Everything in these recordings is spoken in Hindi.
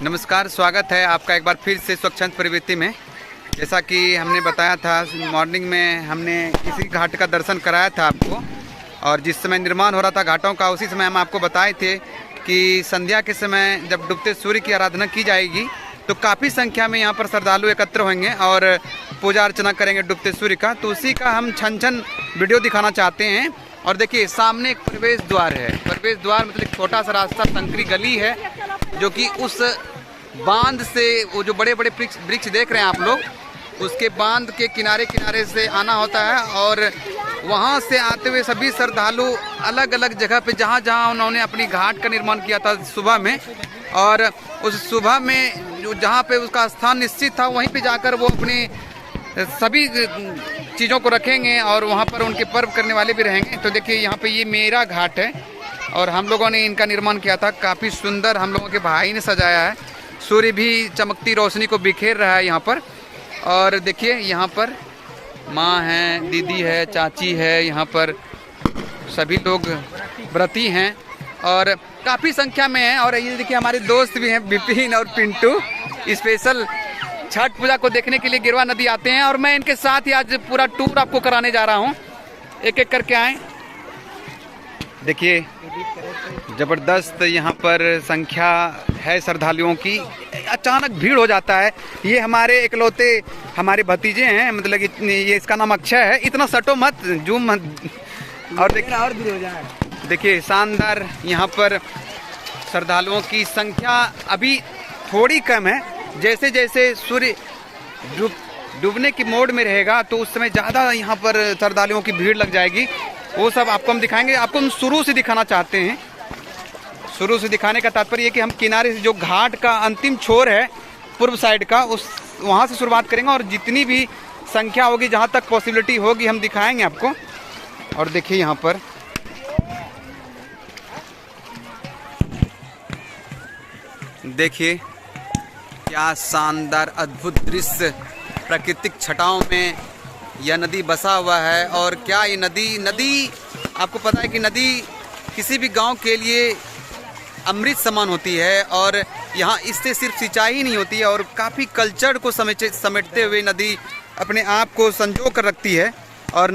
नमस्कार, स्वागत है आपका एक बार फिर से स्वच्छंद प्रवृत्ति में। जैसा कि हमने बताया था, मॉर्निंग में हमने इसी घाट का दर्शन कराया था आपको, और जिस समय निर्माण हो रहा था घाटों का उसी समय हम आपको बताए थे कि संध्या के समय जब डूबते सूर्य की आराधना की जाएगी तो काफ़ी संख्या में यहाँ पर श्रद्धालु एकत्र होंगे और पूजा अर्चना करेंगे डूबते सूर्य का। तो उसी का हम छन वीडियो दिखाना चाहते हैं। और देखिए, सामने एक प्रवेश द्वार है। प्रवेश द्वार मतलब एक छोटा सा रास्ता, संकरी गली है, जो कि उस बांध से, वो जो बड़े बड़े वृक्ष देख रहे हैं आप लोग, उसके बांध के किनारे किनारे से आना होता है। और वहाँ से आते हुए सभी श्रद्धालु अलग अलग जगह पे, जहाँ जहाँ उन्होंने अपनी घाट का निर्माण किया था सुबह में, और उस सुबह में जो जहाँ पे उसका स्थान निश्चित था वहीं पे जाकर वो अपनी सभी चीज़ों को रखेंगे और वहाँ पर उनके पर्व करने वाले भी रहेंगे। तो देखिए, यहाँ पे ये मेरा घाट है और हम लोगों ने इनका निर्माण किया था। काफ़ी सुंदर हम लोगों के भाई ने सजाया है। सूर्य भी चमकती रोशनी को बिखेर रहा है यहाँ पर। और देखिए, यहाँ पर माँ है, दीदी है, चाची है, यहाँ पर सभी लोग व्रती हैं और काफ़ी संख्या में हैं। और ये देखिए, हमारे दोस्त भी हैं, विपिन और पिंटू, स्पेशल छठ पूजा को देखने के लिए गिरवा नदी आते हैं। और मैं इनके साथ ही आज पूरा टूर आपको कराने जा रहा हूँ। एक एक करके आए। देखिए, ज़बरदस्त यहाँ पर संख्या है श्रद्धालुओं की। अचानक भीड़ हो जाता है। ये हमारे इकलौते हमारे भतीजे हैं, मतलब ये इसका नाम अक्षय है। इतना सटो मत, जूम मत। और देखिए, और भीड़ हो जाए। देखिए, शानदार यहाँ पर श्रद्धालुओं की संख्या अभी थोड़ी कम है। जैसे जैसे सूर्य डूबने की मोड में रहेगा तो उस समय ज़्यादा यहाँ पर श्रद्धालुओं की भीड़ लग जाएगी। वो सब आपको हम दिखाएंगे। आपको हम शुरू से दिखाना चाहते हैं। शुरू से दिखाने का तात्पर्य ये कि हम किनारे से, जो घाट का अंतिम छोर है पूर्व साइड का, उस वहाँ से शुरुआत करेंगे और जितनी भी संख्या होगी, जहाँ तक पॉसिबिलिटी होगी, हम दिखाएंगे आपको। और देखिए, यहाँ पर देखिए क्या शानदार अद्भुत दृश्य, प्राकृतिक छटाओं में यह नदी बसा हुआ है। और क्या ये नदी आपको पता है कि नदी किसी भी गांव के लिए अमृत समान होती है। और यहाँ इससे सिर्फ सिंचाई ही नहीं होती है, और काफ़ी कल्चर को समेटते हुए नदी अपने आप को संजो कर रखती है। और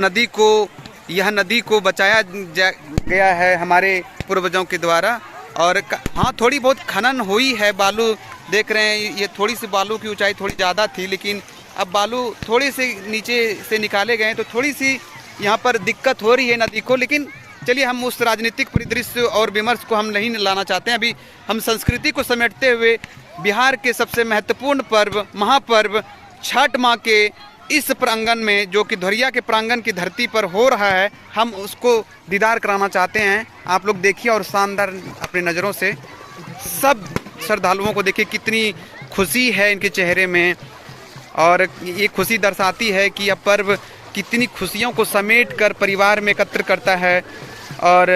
यह नदी को बचाया गया है हमारे पूर्वजों के द्वारा। और हाँ, थोड़ी बहुत खनन हुई है। बालू देख रहे हैं, ये थोड़ी सी बालू की ऊंचाई थोड़ी ज़्यादा थी, लेकिन अब बालू थोड़ी से नीचे से निकाले गए, तो थोड़ी सी यहाँ पर दिक्कत हो रही है नदी को। लेकिन चलिए, हम उस राजनीतिक परिदृश्य और विमर्श को हम नहीं लाना चाहते हैं। अभी हम संस्कृति को समेटते हुए बिहार के सबसे महत्वपूर्ण पर्व, महापर्व छठ माँ के इस प्रांगण में, जो कि धोरिया के प्रांगण की धरती पर हो रहा है, हम उसको दीदार कराना चाहते हैं। आप लोग देखिए और शानदार अपनी नज़रों से सब श्रद्धालुओं को देखिए, कितनी खुशी है इनके चेहरे में। और ये खुशी दर्शाती है कि यह पर्व कितनी खुशियों को समेट कर परिवार में एकत्र करता है। और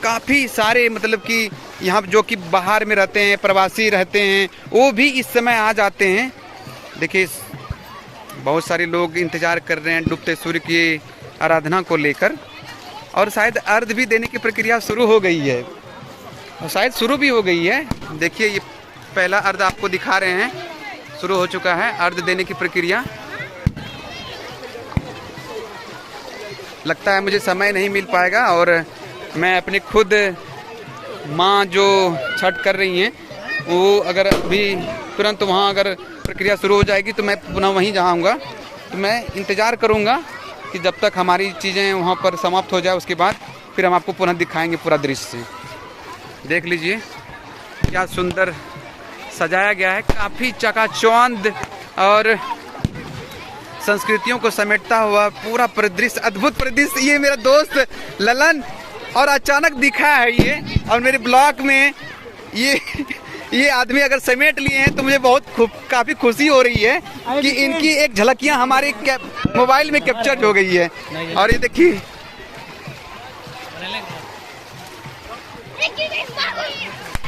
काफ़ी सारे, मतलब कि यहाँ जो कि बाहर में रहते हैं, प्रवासी रहते हैं, वो भी इस समय आ जाते हैं। देखिए, बहुत सारे लोग इंतज़ार कर रहे हैं डूबते सूर्य की आराधना को लेकर। और शायद अर्घ भी देने की प्रक्रिया शुरू हो गई है, और शायद शुरू भी हो गई है। देखिए, ये पहला अर्घ आपको दिखा रहे हैं, शुरू हो चुका है अर्घ देने की प्रक्रिया। लगता है मुझे समय नहीं मिल पाएगा, और मैं अपने खुद माँ जो छठ कर रही हैं, वो अगर अभी तुरंत वहाँ अगर प्रक्रिया शुरू हो जाएगी तो मैं पुनः वहीं जाऊँगा। तो मैं इंतज़ार करूँगा कि जब तक हमारी चीज़ें वहाँ पर समाप्त हो जाए, उसके बाद फिर हम आपको पुनः दिखाएंगे पूरा दृश्य। देख लीजिए क्या सुंदर सजाया गया है, काफ़ी चकाचौंध और संस्कृतियों को समेटता हुआ पूरा परिदृश्य, अद्भुत परिदृश्य। ये मेरा दोस्त ललन, और अचानक दिखा है ये, और मेरे ब्लॉग में ये आदमी अगर समेट लिए हैं तो मुझे काफ़ी खुशी हो रही है कि इनकी एक झलकियाँ हमारे मोबाइल में कैप्चर हो गई है। और ये देखिए,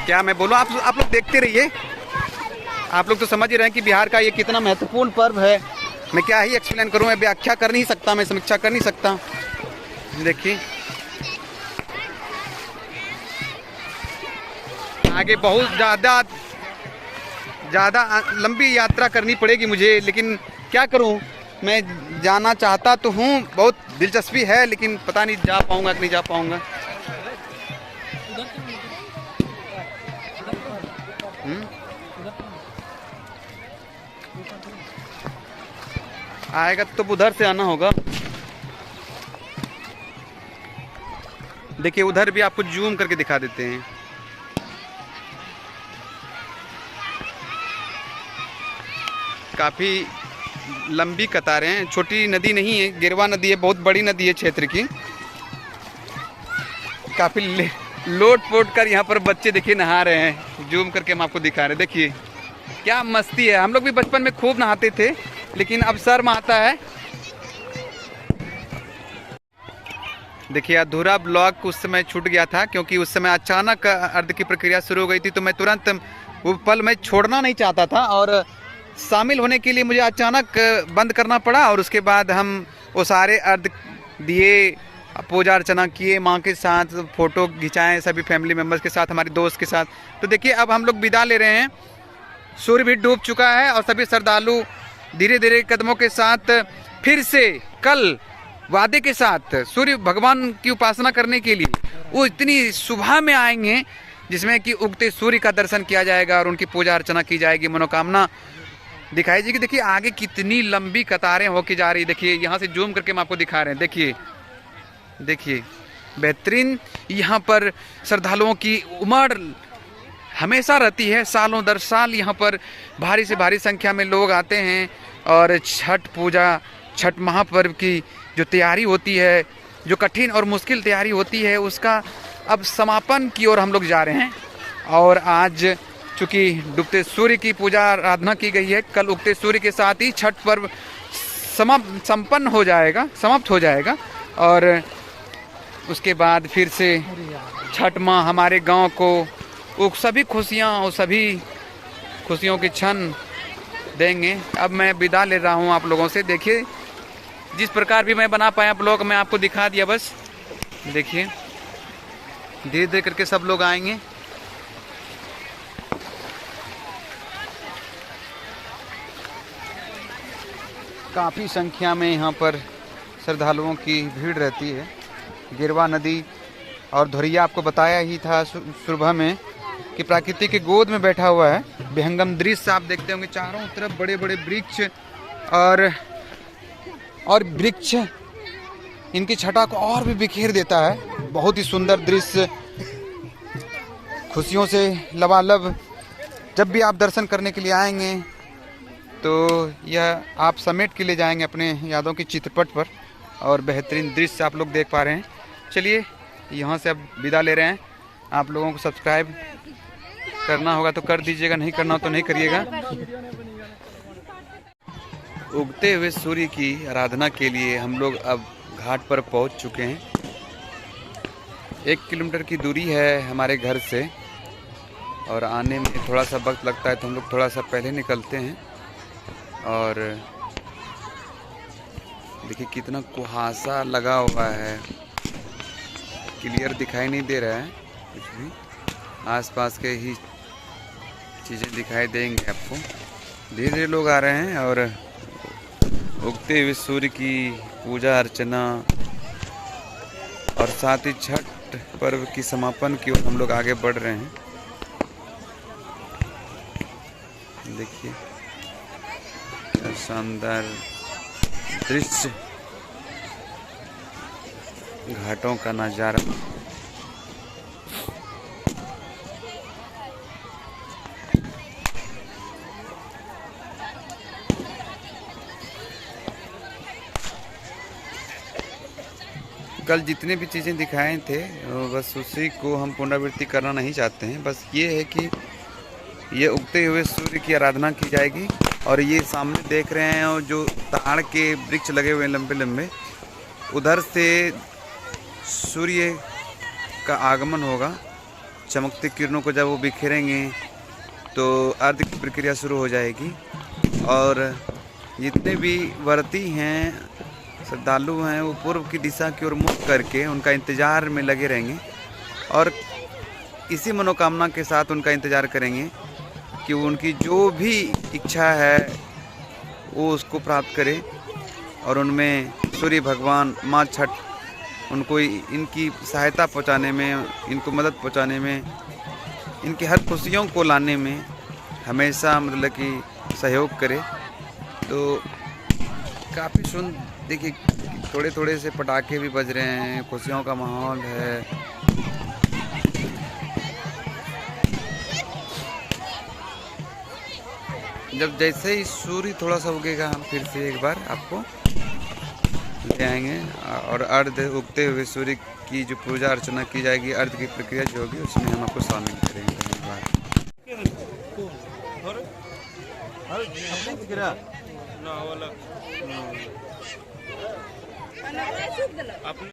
क्या मैं बोलूँ, आप लोग देखते रहिए। आप लोग तो समझ ही रहे हैं कि बिहार का ये कितना महत्वपूर्ण पर्व है। मैं क्या ही एक्सप्लेन करूँ, मैं व्याख्या कर नहीं सकता, मैं समीक्षा कर नहीं सकता। देखिए, आगे बहुत ज़्यादा ज़्यादा लंबी यात्रा करनी पड़ेगी मुझे, लेकिन क्या करूं, मैं जाना चाहता तो हूं, बहुत दिलचस्पी है, लेकिन पता नहीं जा पाऊंगा कि नहीं जा पाऊंगा। आएगा तो उधर से आना होगा। देखिए उधर भी आपको जूम करके दिखा देते हैं। काफ़ी लंबी कतारें हैं, छोटी नदी नहीं है, गिरवा नदी है, बहुत बड़ी नदी है क्षेत्र की। काफ़ी लोट पोट कर यहाँ पर बच्चे देखिए नहा रहे हैं। जूम करके हम आपको दिखा रहे हैं, देखिए क्या मस्ती है। हम लोग भी बचपन में खूब नहाते थे, लेकिन अब शर्म आता है। देखिए अधूरा ब्लॉग उस समय छूट गया था, क्योंकि उस समय अचानक अर्ध की प्रक्रिया शुरू हो गई थी, तो मैं तुरंत वो पल मैं छोड़ना नहीं चाहता था, और शामिल होने के लिए मुझे अचानक बंद करना पड़ा। और उसके बाद हम वो सारे अर्ध दिए, पूजा अर्चना किए, माँ के साथ फ़ोटो खिंचाएँ सभी फैमिली मेम्बर्स के साथ, हमारे दोस्त के साथ। तो देखिए अब हम लोग विदा ले रहे हैं। सूर्य भी डूब चुका है और सभी श्रद्धालु धीरे धीरे कदमों के साथ फिर से कल वादे के साथ सूर्य भगवान की उपासना करने के लिए वो इतनी सुबह में आएंगे, जिसमें कि उगते सूर्य का दर्शन किया जाएगा और उनकी पूजा अर्चना की जाएगी, मनोकामना दिखाई जाएगी। देखिए आगे कितनी लंबी कतारें होके जा रही है। देखिए यहाँ से जूम करके हम आपको दिखा रहे हैं। देखिए देखिए बेहतरीन यहाँ पर श्रद्धालुओं की उमड़ हमेशा रहती है। सालों दर साल यहाँ पर भारी से भारी संख्या में लोग आते हैं, और छठ पूजा, छठ महापर्व की जो तैयारी होती है, जो कठिन और मुश्किल तैयारी होती है, उसका अब समापन की ओर हम लोग जा रहे हैं। और आज चूँकि डूबते सूर्य की पूजा आराधना की गई है, कल उगते सूर्य के साथ ही छठ पर्व संपन्न हो जाएगा, समाप्त हो जाएगा। और उसके बाद फिर से छठ माँ हमारे गांव को वो सभी खुशियाँ और सभी खुशियों के क्षण देंगे। अब मैं विदा ले रहा हूँ आप लोगों से। देखिए जिस प्रकार भी मैं बना पाया ब्लॉग में आपको दिखा दिया बस। देखिए धीरे धीरे करके सब लोग आएंगे। काफ़ी संख्या में यहाँ पर श्रद्धालुओं की भीड़ रहती है। गिरवा नदी और धोरिया आपको बताया ही था सुबह में कि प्रकृति के गोद में बैठा हुआ है। विहंगम दृश्य आप देखते होंगे, चारों तरफ बड़े बड़े वृक्ष और वृक्ष इनकी छटा को और भी बिखेर देता है। बहुत ही सुंदर दृश्य, खुशियों से लबालब। जब भी आप दर्शन करने के लिए आएंगे तो यह आप समेट के ले जाएंगे अपने यादों की चित्रपट पर, और बेहतरीन दृश्य आप लोग देख पा रहे हैं। चलिए यहाँ से अब विदा ले रहे हैं। आप लोगों को सब्सक्राइब करना होगा तो कर दीजिएगा, नहीं करना हो तो नहीं करिएगा। उगते हुए सूर्य की आराधना के लिए हम लोग अब घाट पर पहुंच चुके हैं। 1 किलोमीटर की दूरी है हमारे घर से, और आने में थोड़ा सा वक्त लगता है, तो हम लोग थोड़ा सा पहले निकलते हैं। और देखिए कितना कुहासा लगा हुआ है, क्लियर दिखाई नहीं दे रहा है कुछ भी। आसपास के ही चीज़ें दिखाई देंगे आपको। धीरे धीरे लोग आ रहे हैं और उगते हुए सूर्य की पूजा अर्चना और साथ ही छठ पर्व की समापन की ओर हम लोग आगे बढ़ रहे हैं। देखिए शानदार दृश्य, घाटों का नज़ारा। कल जितने भी चीज़ें दिखाए थे बस उसी को हम पुनरावृत्ति करना नहीं चाहते हैं। बस ये है कि ये उगते हुए सूर्य की आराधना की जाएगी। और ये सामने देख रहे हैं और जो ताड़ के वृक्ष लगे हुए हैं लंबे लंबे, उधर से सूर्य का आगमन होगा। चमकती किरणों को जब वो बिखेरेंगे तो अर्घ की प्रक्रिया शुरू हो जाएगी। और जितने भी व्रती हैं, श्रद्धालु हैं, वो पूर्व की दिशा की ओर मुख करके उनका इंतज़ार में लगे रहेंगे, और इसी मनोकामना के साथ उनका इंतज़ार करेंगे कि उनकी जो भी इच्छा है वो उसको प्राप्त करे, और उनमें सूर्य भगवान, माँ छठ उनको इनकी सहायता पहुंचाने में, इनको मदद पहुंचाने में, इनकी हर खुशियों को लाने में हमेशा मतलब कि सहयोग करे। तो काफ़ी देखिए थोड़े थोड़े से पटाखे भी बज रहे हैं, खुशियों का माहौल है। जब जैसे ही सूर्य थोड़ा सा उगेगा हम फिर से एक बार आपको ले आएंगे, और अर्ध उगते हुए सूर्य की जो पूजा अर्चना की जाएगी, अर्ध की प्रक्रिया जो होगी उसमें हम आपको शामिल करेंगे। धन्यवाद।